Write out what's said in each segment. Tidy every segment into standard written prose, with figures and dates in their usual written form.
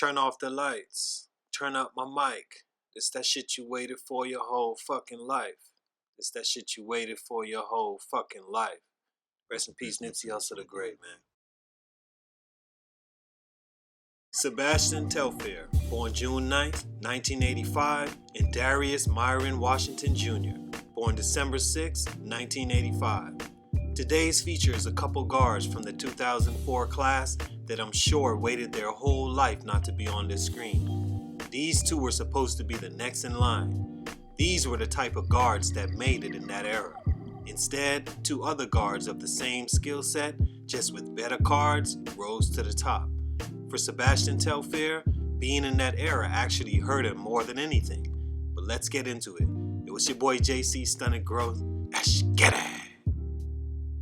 Turn off the lights. Turn up my mic. It's that shit you waited for your whole fucking life. It's that shit you waited for your whole fucking life. Rest in peace, Nipsey Hussle the Great, man. Sebastian TELFAIR, born June 9th, 1985, and Darius Myron Washington Jr., born December 6, 1985. Today's feature is a couple guards from the 2004 class that I'm sure waited their whole life not to be on this screen. These two were supposed to be the next in line. These were the type of guards that made it in that era. Instead, two other guards of the same skill set, just with better cards, rose to the top. For Sebastian TELFAIR, being in that era actually hurt him more than anything. But let's get into it. It was your boy JC Stunted Growth. Let's get it!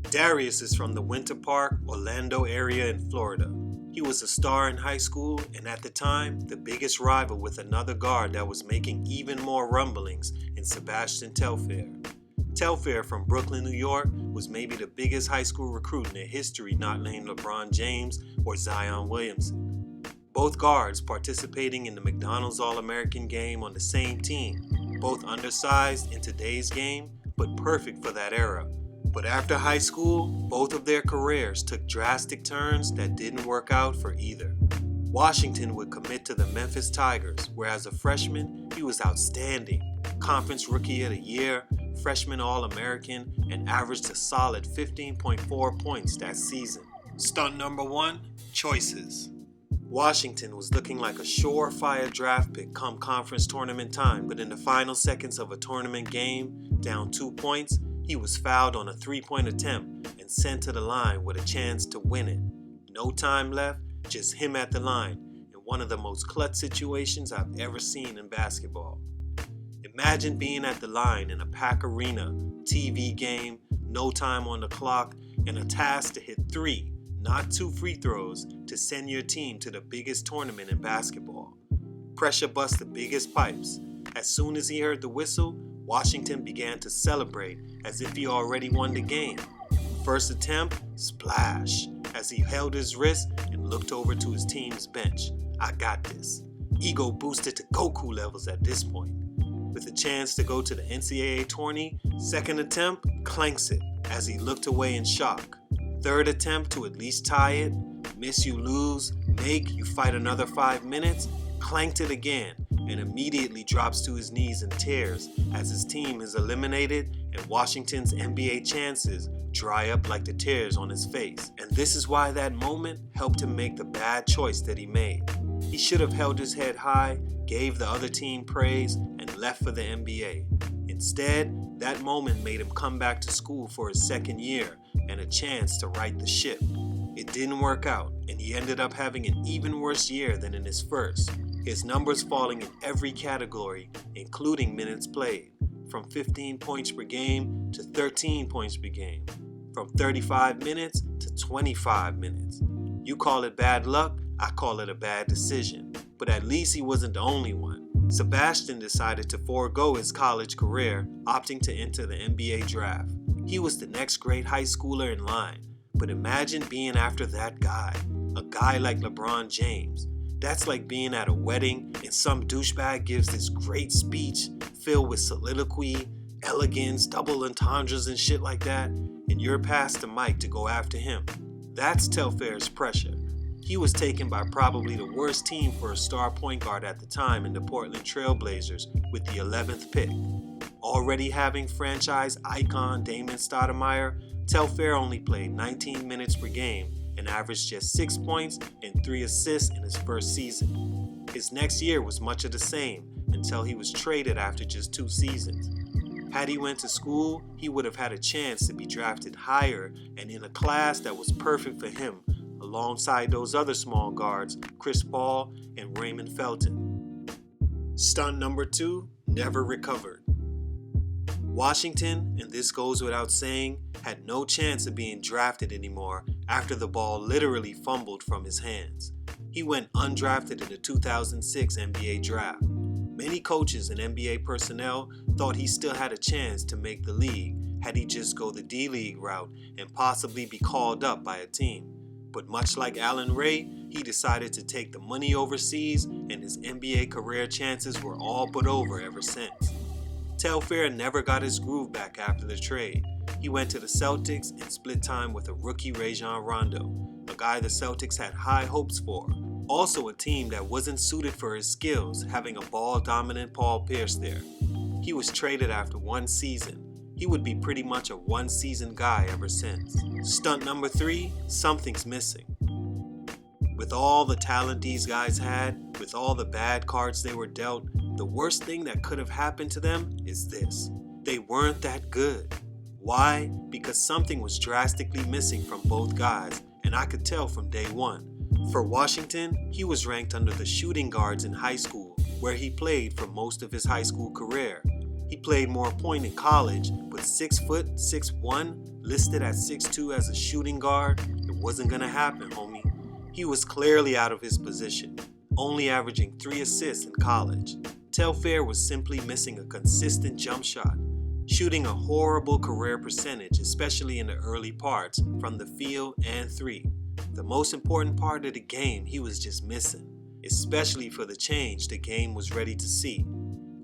Darius is from the Winter Park, Orlando area in Florida. He was a star in high school and at the time, the biggest rival with another guard that was making even more rumblings in Sebastian TELFAIR. TELFAIR from Brooklyn, New York was maybe the biggest high school recruit in their history not named LeBron James or Zion Williamson. Both guards participating in the McDonald's All-American game on the same team, both undersized in today's game, but perfect for that era. But after high school, both of their careers took drastic turns that didn't work out for either. Washington would commit to the Memphis Tigers, where as a freshman, he was outstanding. Conference Rookie of the Year, Freshman All-American, and averaged a solid 15.4 points that season. Stunt number 1, choices. Washington was looking like a surefire draft pick come conference tournament time, but in the final seconds of a tournament game, down 2 points, he was fouled on a 3-point attempt and sent to the line with a chance to win it. No time left, just him at the line, in one of the most clutch situations I've ever seen in basketball. Imagine being at the line in a packed arena, TV game, no time on the clock, and a task to hit 3, not 2 free throws to send your team to the biggest tournament in basketball. Pressure bust the biggest pipes. As soon as he heard the whistle, Washington began to celebrate as if he already won the game. First attempt, splash, as he held his wrist and looked over to his team's bench. I got this. Ego boosted to Goku levels at this point. With a chance to go to the NCAA tourney, second attempt, clanks it as he looked away in shock. Third attempt to at least tie it, miss you lose, make you fight another 5 minutes, clanked it again, and immediately drops to his knees in tears as his team is eliminated and Washington's NBA chances dry up like the tears on his face. And this is why that moment helped him make the bad choice that he made. He should have held his head high, gave the other team praise, and left for the NBA. Instead, that moment made him come back to school for his second year and a chance to right the ship. It didn't work out, and he ended up having an even worse year than in his first. His numbers falling in every category, including minutes played, from 15 points per game to 13 points per game, from 35 minutes to 25 minutes. You call it bad luck, I call it a bad decision. But at least he wasn't the only one. Sebastian decided to forego his college career, opting to enter the NBA draft. He was the next great high schooler in line. But imagine being after that guy, a guy like LeBron James. That's like being at a wedding and some douchebag gives this great speech filled with soliloquy, elegance, double entendres and shit like that, and you're past the mic to go after him. That's TELFAIR's pressure. He was taken by probably the worst team for a star point guard at the time in the Portland Trail Blazers with the 11th pick. Already having franchise icon Damon Stoudemire, TELFAIR only played 19 minutes per game and averaged just 6 points and 3 assists in his first season. His next year was much of the same until he was traded after just 2 seasons. Had he went to school, he would have had a chance to be drafted higher and in a class that was perfect for him, alongside those other small guards, Chris Paul and Raymond Felton. Stunt number 2, never recovered. Washington, and this goes without saying, had no chance of being drafted anymore after the ball literally fumbled from his hands. He went undrafted in the 2006 NBA draft. Many coaches and NBA personnel thought he still had a chance to make the league had he just go the D-League route and possibly be called up by a team. But much like Allen Ray, he decided to take the money overseas, and his NBA career chances were all but over ever since. TELFAIR never got his groove back after the trade. He went to the Celtics and split time with a rookie Rajon Rondo, a guy the Celtics had high hopes for. Also a team that wasn't suited for his skills, having a ball-dominant Paul Pierce there. He was traded after one season. He would be pretty much a one-season guy ever since. Stunt number 3, something's missing. With all the talent these guys had, with all the bad cards they were dealt, the worst thing that could have happened to them is this. They weren't that good. Why? Because something was drastically missing from both guys, and I could tell from day one. For Washington, he was ranked under the shooting guards in high school, where he played for most of his high school career. He played more point in college, but 6 foot, 6'1", listed at 6'2" as a shooting guard, it wasn't gonna happen, homie. He was clearly out of his position, only averaging 3 assists in college. TELFAIR was simply missing a consistent jump shot, shooting a horrible career percentage, especially in the early parts, from the field and 3. The most important part of the game he was just missing, especially for the change the game was ready to see.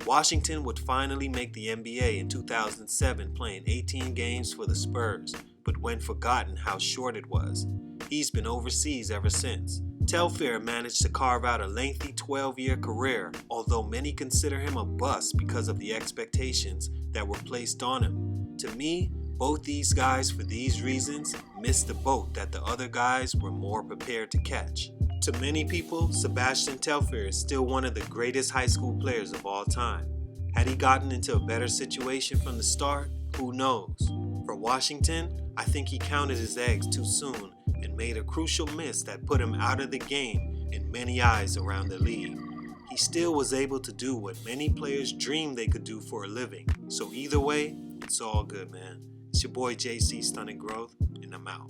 Washington would finally make the NBA in 2007, playing 18 games for the Spurs, but went forgotten how short it was. He's been overseas ever since. TELFAIR managed to carve out a lengthy 12-year career, although many consider him a bust because of the expectations that were placed on him. To me, both these guys, for these reasons, missed the boat that the other guys were more prepared to catch. To many people, Sebastian TELFAIR is still one of the greatest high school players of all time. Had he gotten into a better situation from the start? Who knows? For Washington, I think he counted his eggs too soon and made a crucial miss that put him out of the game in many eyes around the league. He still was able to do what many players dreamed they could do for a living. So either way, it's all good, man. It's your boy JC Stunted Growth, and I'm out.